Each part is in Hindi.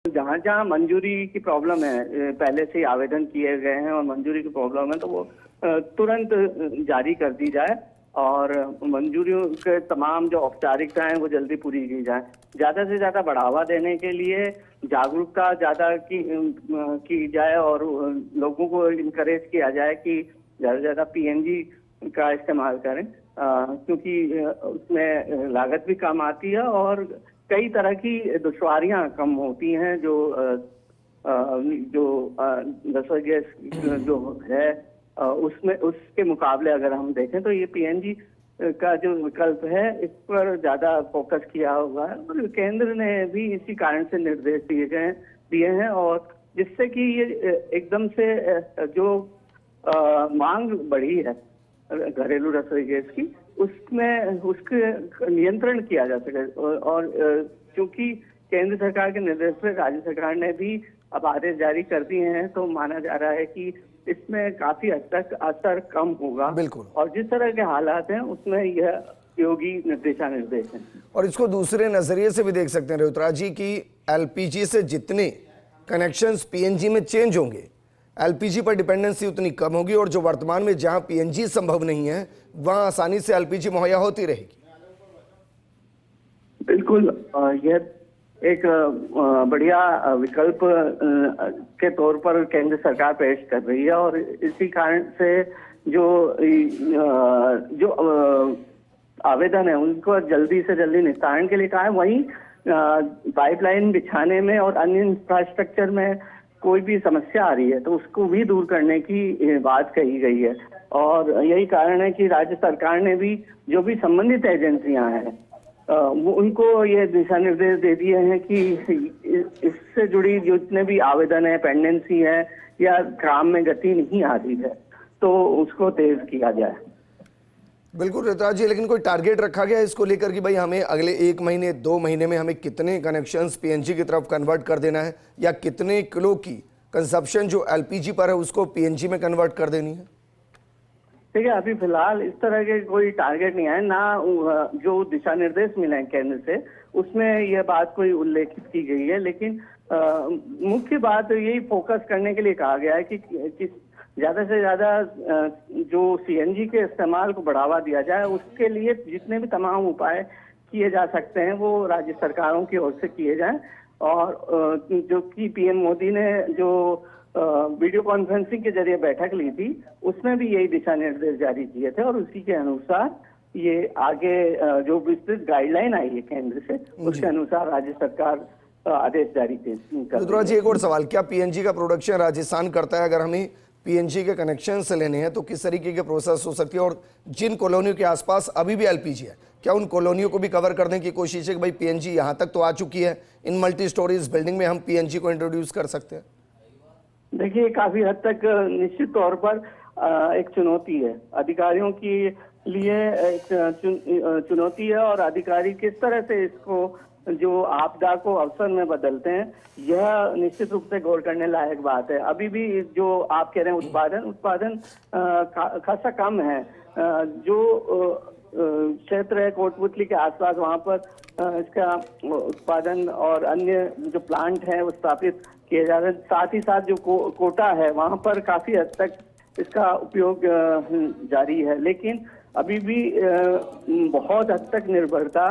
जहाँ जहाँ मंजूरी की प्रॉब्लम है, पहले से ही आवेदन किए गए हैं और मंजूरी की प्रॉब्लम है, तो वो तुरंत जारी कर दी जाए और मंजूरियों के तमाम जो औपचारिकताएं वो जल्दी पूरी की जाए। ज्यादा से ज्यादा बढ़ावा देने के लिए जागरूकता ज्यादा की जाए और लोगों को इनकरेज किया जाए कि ज्यादा से ज्यादा पीएनजी का इस्तेमाल करें, क्योंकि उसमें लागत भी कम आती है और कई तरह की दुश्वारियां कम होती हैं। जो रसोई गैस जो है उसमें उसके मुकाबले अगर हम देखें तो ये पीएनजी का जो विकल्प है इस पर ज्यादा फोकस किया हुआ है और केंद्र ने भी इसी कारण से निर्देश दिए हैं और जिससे कि ये एकदम से जो मांग बढ़ी है घरेलू रसोई गैस की, उसमें उसके नियंत्रण किया जा सके। और क्योंकि केंद्र सरकार के निर्देश पे राज्य सरकार ने भी अब आदेश जारी कर दिए हैं, तो माना जा रहा है कि इसमें काफी हद तक असर कम होगा। बिल्कुल। और जिस तरह के हालात हैं उसमें यह उपयोगी निर्देश हैं। और इसको दूसरे नजरिए से भी देख सकते हैं रेवतराज जी की एलपीजी से जितने कनेक्शंस पीएनजी में चेंज होंगे, एलपीजी पर डिपेंडेंसी उतनी कम होगी और जो वर्तमान में जहां पीएनजी संभव नहीं है वहां आसानी से एलपीजी मुहैया होती रहेगी। बिल्कुल, यह एक बढ़िया विकल्प के तौर पर केंद्र सरकार पेश कर रही है और इसी कारण से जो आवेदन है उनको जल्दी से जल्दी निस्तारण के लिए कहा है। वहीं पाइपलाइन बिछाने में और अन्य इंफ्रास्ट्रक्चर में कोई भी समस्या आ रही है तो उसको भी दूर करने की बात कही गई है और यही कारण है कि राज्य सरकार ने भी जो भी संबंधित एजेंसियां हैं वो उनको ये दिशा निर्देश दे दिए हैं कि इससे जुड़ी जितने भी आवेदन है, पेंडेंसी है या काम में गति नहीं आ रही है तो उसको तेज किया जाए। बिल्कुल रेवतराज जी, लेकिन कोई टारगेट रखा गया है इसको लेकर कि भाई हमें अगले 1 महीने 2 महीने में हमें कितने कनेक्शंस पीएनजी की तरफ कन्वर्ट कर देना है या कितने किलो की कंजप्शन जो एलपीजी पर है उसको पीएनजी में कन्वर्ट कर देनी है? ठीक है, अभी फिलहाल इस तरह के कोई टारगेट नहीं है, ना जो दिशा निर्देश मिले हैं केंद्र से उसमें यह बात कोई उल्लेखित की गई है। लेकिन मुख्य बात यही फोकस करने के लिए कहा गया है कि ज्यादा से ज्यादा जो सीएनजी के इस्तेमाल को बढ़ावा दिया जाए, उसके लिए जितने भी तमाम उपाय किए जा सकते हैं वो राज्य सरकारों की ओर से किए जाएं। और जो कि पीएम मोदी ने जो वीडियो कॉन्फ्रेंसिंग के जरिए बैठक ली थी उसमें भी यही दिशा निर्देश जारी किए थे और उसी के अनुसार ये आगे जो विस्तृत गाइडलाइन आई है केंद्र से उसके अनुसार राज्य सरकार आदेश जारी कर। जी एक और सवाल, क्या पीएनजी का प्रोडक्शन राजस्थान करता है? अगर हमें पीएनजी के कनेक्शन से लेने हैं तो किस तरीके के प्रोसेस हो सकती है और जिन कॉलोनियों के आसपास अभी भी एलपीजी है क्या उन कॉलोनियों को भी कवर करने की कोशिश है कि भाई पीएनजी यहां तक तो आ चुकी है, इन मल्टी स्टोरीज बिल्डिंग में हम पीएनजी को इंट्रोड्यूस कर सकते हैं? देखिए, काफी हद तक निश्चित तौर पर एक चुनौती है, अधिकारियों के लिए एक चुनौती है और अधिकारी किस तरह से इसको जो आपदा को अवसर में बदलते हैं यह निश्चित रूप से गौर करने लायक बात है। अभी भी जो आप कह रहे हैं उत्पादन खासा कम है। जो क्षेत्र है कोटपुतली के आसपास वहां पर इसका उत्पादन और अन्य जो प्लांट है वो स्थापित किए जा रहे हैं। साथ ही साथ जो कोटा है वहां पर काफी हद तक इसका उपयोग जारी है, लेकिन अभी भी बहुत हद तक निर्भरता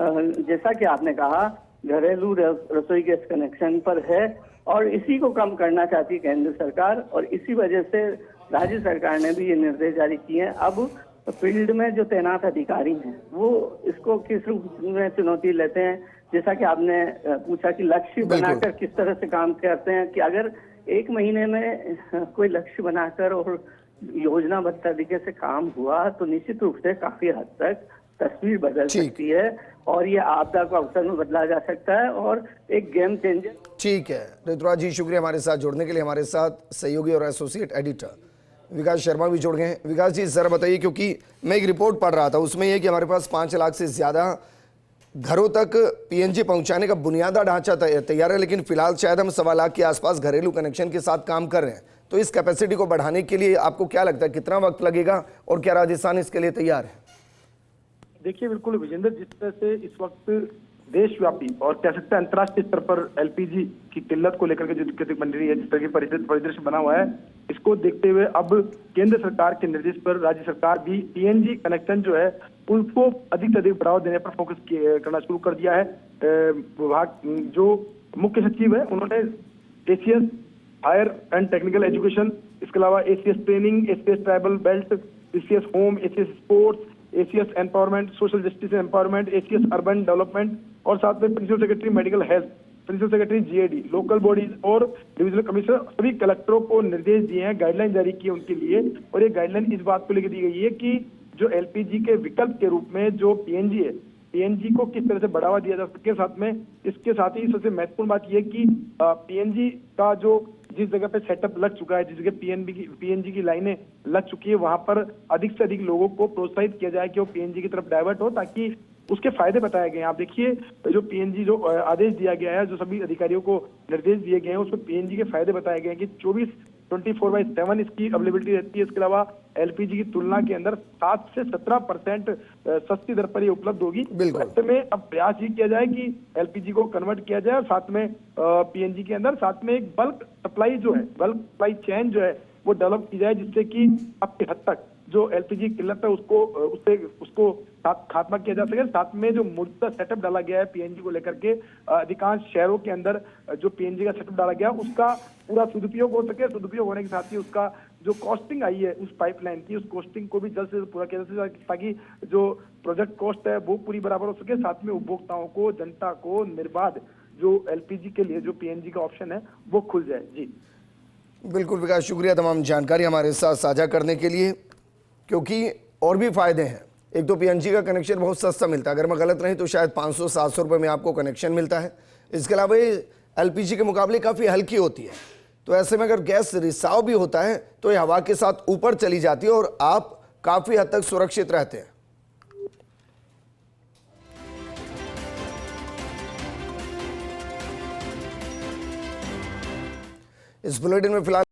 जैसा कि आपने कहा घरेलू रसोई गैस कनेक्शन पर है और इसी को कम करना चाहती है केंद्र सरकार और इसी वजह से राज्य सरकार ने भी ये निर्देश जारी किए हैं। अब फील्ड में जो तैनात अधिकारी हैं वो इसको किस रूप में चुनौती लेते हैं, जैसा कि आपने पूछा कि लक्ष्य बनाकर किस तरह से काम करते हैं कि अगर 1 महीने में कोई लक्ष्य बनाकर और योजनाबद्ध तरीके से काम हुआ तो निश्चित रूप से काफी हद तक तस्वीर बदल सकती है और ये आपदा को अवसर में बदला जा सकता है और एक गेम चेंजर। ठीक है रेवतराज जी, शुक्रिया हमारे साथ जुड़ने के लिए। हमारे साथ सहयोगी और एसोसिएट एडिटर विकास शर्मा भी जुड़ गए हैं। विकास जी जरा बताइए, क्योंकि मैं एक रिपोर्ट पढ़ रहा था उसमें यह कि हमारे पास 5 लाख से ज्यादा घरों तक पीएनजी पहुंचाने का बुनियादी ढांचा तैयार है, लेकिन फिलहाल शायद हम 1.25 लाख के आसपास घरेलू कनेक्शन के साथ काम कर रहे हैं। तो इस कैपेसिटी को बढ़ाने के लिए आपको क्या लगता है कितना वक्त लगेगा और क्या राजस्थान इसके लिए तैयार है? देखिए बिल्कुल विजेंद्र, जिस तरह से इस वक्त देशव्यापी और कह सकते हैं अंतर्राष्ट्रीय स्तर पर एलपीजी की किल्लत को लेकर के जो दिक्कत बन रही है, जिस तरह की परिदृश्य बना हुआ है, इसको देखते हुए अब केंद्र सरकार के निर्देश पर राज्य सरकार भी पीएनजी कनेक्शन जो है उनको अधिक से अधिक बढ़ावा देने पर फोकस करना शुरू कर दिया है। विभाग जो मुख्य सचिव है उन्होंने ACS higher and technical education, इसके अलावा ACS training, ACS tribal belt, ACS home, ACS sports, ACS empowerment, social justice empowerment, ACS urban development और साथ में principal secretary medical health, principal secretary GAD, local bodies और डिविजनल कमिश्नर सभी कलेक्टरों को निर्देश दिए हैं, गाइडलाइन जारी की है उनके लिए। और ये गाइडलाइन इस बात को लेकर दी गई है कि जो एलपीजी के विकल्प के रूप में जो पीएनजी है, पीएनजी को किस तरह से बढ़ावा दिया जा सके। साथ में इसके साथ ही सबसे महत्वपूर्ण बात यह कि पीएनजी का जो जिस जगह पे सेटअप लग चुका है, जिस जगह पीएनजी की लाइनें लग चुकी है, वहां पर अधिक से अधिक लोगों को प्रोत्साहित किया जाए कि वो पीएनजी की तरफ डाइवर्ट हो, ताकि उसके फायदे बताए गए हैं। आप देखिए जो पीएनजी जो आदेश दिया गया है, जो सभी अधिकारियों को निर्देश दिए गए हैं, उसमें पीएनजी के फायदे बताए गए हैं कि 24/7 इसकी अवेलेबिलिटी रहती है। इसके अलावा एलपीजी की तुलना के अंदर 7 से 17% सस्ती दर पर ये उपलब्ध होगी। ऐसे में अब प्रयास ये किया जाए कि एलपीजी को कन्वर्ट किया जाए और साथ में पीएनजी के अंदर साथ में एक बल्क सप्लाई जो है, बल्क सप्लाई चेन जो है वो डेवलप की जाए, जिससे कि काफी हद तक जो एलपीजी किल्लत है उसको खात्मा किया जा सके। साथ में जो मौजूदा सेटअप डाला गया है पीएनजी को लेकर के, अधिकांश शहरों के अंदर जो पीएनजी का सेटअप डाला गया उसका पूरा सदुपयोग हो सके। सदुपयोग होने के साथ ही उसका जो कॉस्टिंग आई है उस पाइपलाइन की, उस कॉस्टिंग को भी जल्द से जल्द पूरा किया जा सके, ताकि जो प्रोजेक्ट कॉस्ट है वो पूरी बराबर हो सके। साथ में उपभोक्ताओं को, जनता को निर्बाध जो एलपीजी के लिए जो पीएनजी का ऑप्शन है वो खुल जाए। जी बिल्कुल विकास, शुक्रिया तमाम जानकारी हमारे साथ साझा करने के लिए, क्योंकि और भी फायदे हैं। एक तो पीएनजी का कनेक्शन बहुत सस्ता मिलता है, अगर मैं गलत नहीं तो शायद 500-700 रुपये में आपको कनेक्शन मिलता है। इसके अलावा ये एलपीजी के मुकाबले काफ़ी हल्की होती है, तो ऐसे में अगर गैस रिसाव भी होता है तो ये हवा के साथ ऊपर चली जाती है और आप काफ़ी हद तक सुरक्षित रहते हैं। इस बुलेटिन में फिलहाल